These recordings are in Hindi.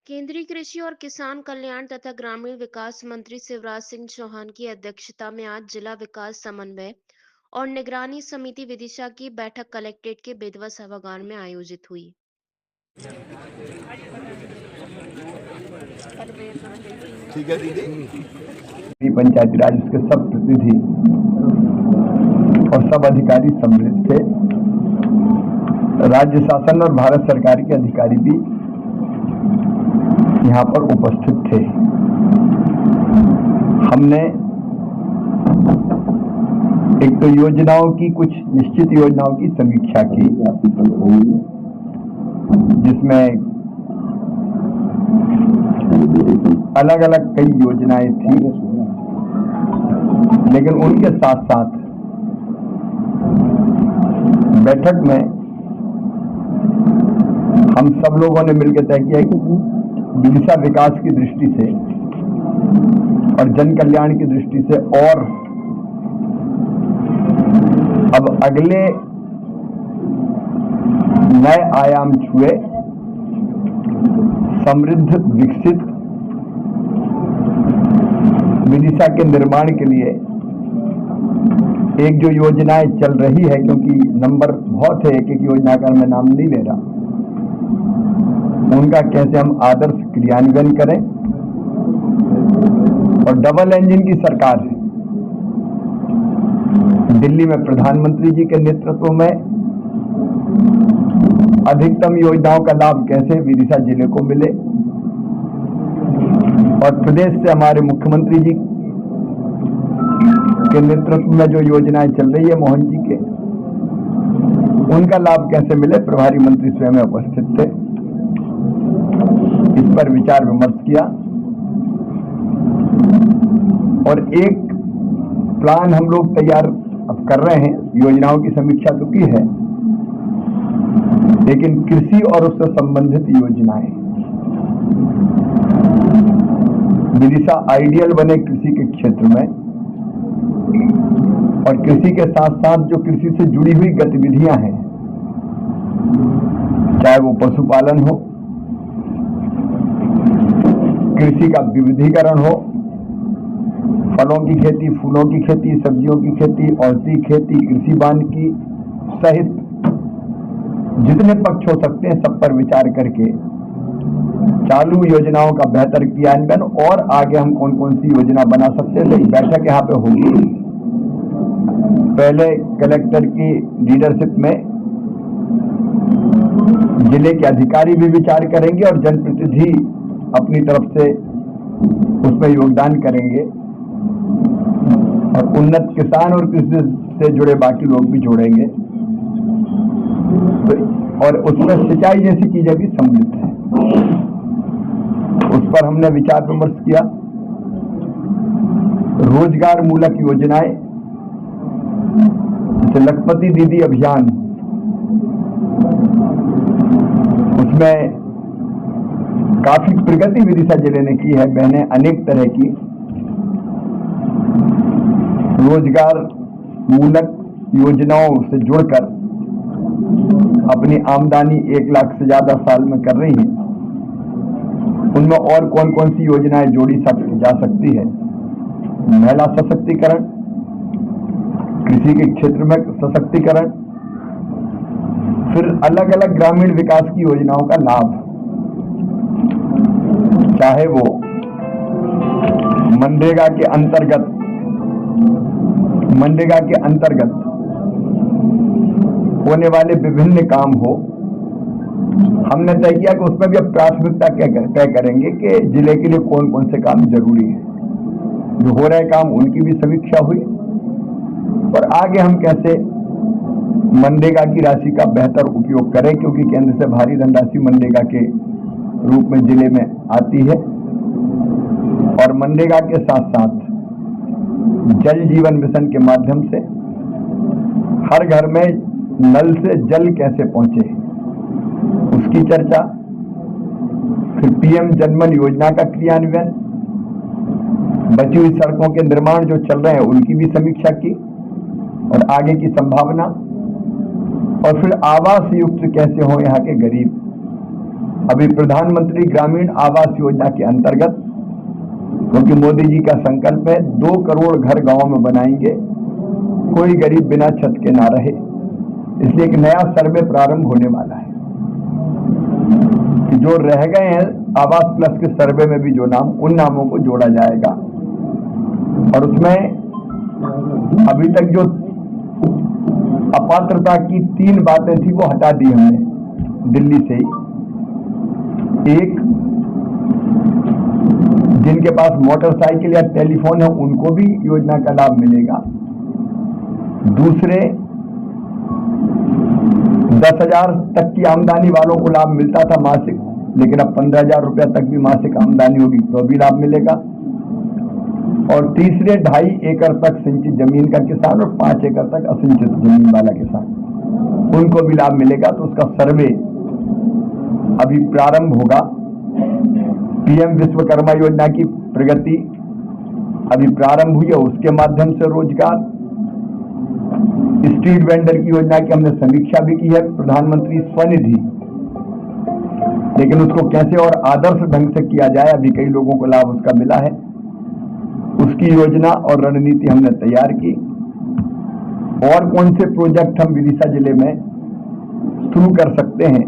केंद्रीय कृषि और किसान कल्याण तथा ग्रामीण विकास मंत्री शिवराज सिंह चौहान की अध्यक्षता में आज जिला विकास समन्वय और निगरानी समिति विदिशा की बैठक कलेक्ट्रेट के बेतवा सभागार में आयोजित हुई। ठीक है दीदी। पंचायती राज उसके सब प्रतिनिधि और सब अधिकारी सम्मिलित थे। राज्य शासन और भारत सरकार के अधिकारी भी यहाँ पर उपस्थित थे। हमने एक तो योजनाओं की, कुछ निश्चित योजनाओं की समीक्षा की, जिसमें अलग अलग कई योजनाएं थी, लेकिन उनके साथ साथ बैठक में हम सब लोगों ने मिलकर तय किया कि विदिशा विकास की दृष्टि से और जन कल्याण की दृष्टि से और अब अगले नए आयाम छुए समृद्ध विकसित विदिशा के निर्माण के लिए एक जो योजनाएं चल रही है, क्योंकि नंबर बहुत है, एक एक योजना का मैं नाम नहीं ले रहा, उनका कैसे हम आदर्श क्रियान्वयन करें। और डबल इंजन की सरकार है, दिल्ली में प्रधानमंत्री जी के नेतृत्व में अधिकतम योजनाओं का लाभ कैसे विदिशा जिले को मिले, और प्रदेश से हमारे मुख्यमंत्री जी के नेतृत्व में जो योजनाएं चल रही है मोहन जी के, उनका लाभ कैसे मिले। प्रभारी मंत्री स्वयं उपस्थित थे। इस पर विचार विमर्श किया और एक प्लान हम लोग तैयार अब कर रहे हैं। योजनाओं की समीक्षा तो की है, लेकिन कृषि और उससे संबंधित योजनाएं, विदिशा आइडियल बने कृषि के क्षेत्र में, और कृषि के साथ साथ जो कृषि से जुड़ी हुई गतिविधियां हैं, चाहे वो पशुपालन हो, कृषि का विविधीकरण हो, फलों की खेती, फूलों की खेती, सब्जियों की खेती, औषधि खेती, कृषि वानिकी सहित जितने पक्ष हो सकते हैं, सब पर विचार करके चालू योजनाओं का बेहतर क्रियान्वयन और आगे हम कौन कौन सी योजना बना सकते हैं। तो बैठक यहाँ पे होगी। पहले कलेक्टर की लीडरशिप में जिले के अधिकारी भी विचार करेंगे और जनप्रतिनिधि अपनी तरफ से उसमें योगदान करेंगे, और उन्नत किसान और कृषि से जुड़े बाकी लोग भी जोड़ेंगे। तो और उसमें सिंचाई जैसी चीजें भी सम्मिलित हैं। उस पर हमने विचार विमर्श किया। रोजगार मूलक योजनाएं, जैसे लखपति दीदी अभियान, उसमें काफी प्रगति विदिशा जिले ने की है। बहनें अनेक तरह की रोजगार मूलक योजनाओं से जुड़कर अपनी आमदनी 1 लाख से ज्यादा साल में कर रही हैं। उनमें और कौन कौन सी योजनाएं जोड़ी जा सकती है। महिला सशक्तिकरण, कृषि के क्षेत्र में सशक्तिकरण, फिर अलग अलग ग्रामीण विकास की योजनाओं का लाभ, चाहे वो मनरेगा के अंतर्गत होने वाले विभिन्न काम हो। हमने तय किया कि उसमें भी अब प्राथमिकता तय करेंगे कि जिले के लिए कौन कौन से काम जरूरी है। जो हो रहे काम उनकी भी समीक्षा हुई, और आगे हम कैसे मनरेगा की राशि का बेहतर उपयोग करें, क्योंकि केंद्र से भारी धनराशि मनरेगा के रूप में जिले में आती है। और मनरेगा के साथ साथ जल जीवन मिशन के माध्यम से हर घर में नल से जल कैसे पहुंचे, उसकी चर्चा। फिर पीएम जनमन योजना का क्रियान्वयन, बची हुई सड़कों के निर्माण जो चल रहे हैं उनकी भी समीक्षा की, और आगे की संभावना। और फिर आवास युक्त कैसे हो यहाँ के गरीब, अभी प्रधानमंत्री ग्रामीण आवास योजना के अंतर्गत, क्योंकि मोदी जी का संकल्प है 2 करोड़ घर गांव में बनाएंगे, कोई गरीब बिना छत के ना रहे, इसलिए एक नया सर्वे प्रारंभ होने वाला है कि जो रह गए हैं आवास प्लस के सर्वे में भी जो नाम, उन नामों को जोड़ा जाएगा। और उसमें अभी तक जो अपात्रता की 3 बातें थी वो हटा दी हमने दिल्ली से ही। एक, जिनके पास मोटरसाइकिल या टेलीफोन है उनको भी योजना का लाभ मिलेगा। दूसरे, 10,000 तक की आमदनी वालों को लाभ मिलता था मासिक, लेकिन अब 15,000 रुपया तक भी मासिक आमदनी होगी तो भी लाभ मिलेगा। और तीसरे, 2.5 एकड़ तक सिंचित जमीन का किसान और 5 एकड़ तक असिंचित जमीन वाला किसान, उनको भी लाभ मिलेगा। तो उसका सर्वे अभी प्रारंभ होगा। पीएम विश्वकर्मा योजना की प्रगति अभी प्रारंभ हुई है, उसके माध्यम से रोजगार। स्ट्रीट वेंडर की योजना की हमने समीक्षा भी की है, प्रधानमंत्री स्वनिधि, लेकिन उसको कैसे और आदर्श ढंग से किया जाए, अभी कई लोगों को लाभ उसका मिला है। उसकी योजना और रणनीति हमने तैयार की। और कौन से प्रोजेक्ट हम विदिशा जिले में शुरू कर सकते हैं,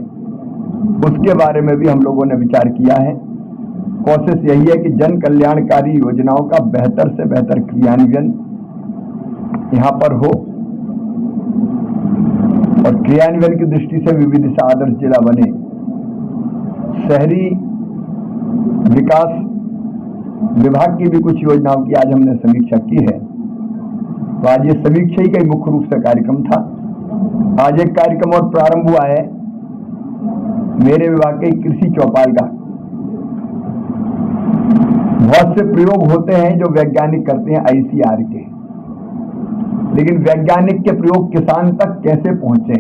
उसके बारे में भी हम लोगों ने विचार किया है। कोशिश यही है कि जन कल्याणकारी योजनाओं का बेहतर से बेहतर क्रियान्वयन यहाँ पर हो, और क्रियान्वयन की दृष्टि से भी विदिशा आदर्श जिला बने। शहरी विकास विभाग की भी कुछ योजनाओं की आज हमने समीक्षा की है। तो आज ये समीक्षा ही का मुख्य रूप से कार्यक्रम था। आज एक कार्यक्रम और प्रारंभ हुआ है मेरे विभाग के कृषि चौपाल का। बहुत से प्रयोग होते हैं जो वैज्ञानिक करते हैं आईसीआर के, लेकिन वैज्ञानिक के प्रयोग किसान तक कैसे पहुंचे,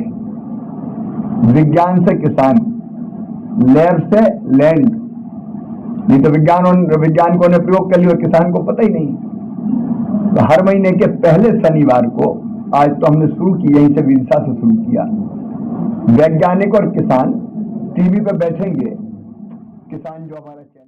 विज्ञान से किसान, लैब से लैंड। नहीं तो वैज्ञानिकों ने प्रयोग कर लिया और किसान को पता ही नहीं। तो हर महीने के पहले शनिवार को, आज तो हमने शुरू की, यहीं से विदिशा से शुरू किया, वैज्ञानिक और किसान टीवी पे बैठेंगे। किसान जो हमारा चैनल